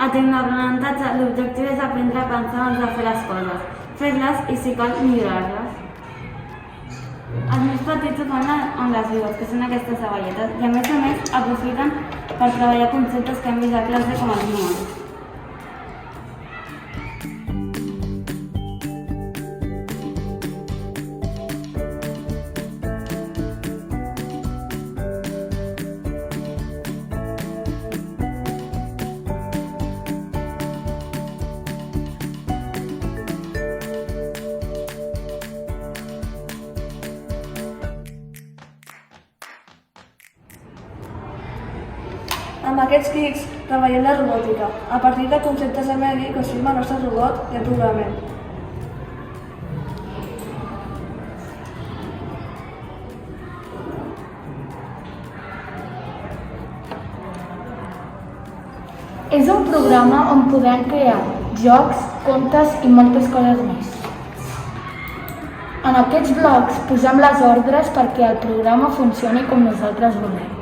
Atén l'aprenentatge, l'objectiu és aprendre a pensar abans de fer les coses, fer-les i, si cal, millorar-les. Els més petits ho fan amb les vives, que són aquestes ceballetes, i a més aprofiten per treballar conceptes que hem vist a classe com els números. Amb aquests kits treballem la robòtica. A partir de conceptes de medi construïm el nostre robot i el programem. És un programa on podem crear jocs, contes i moltes coses més. En aquests blocs posem les ordres perquè el programa funcioni com nosaltres volem.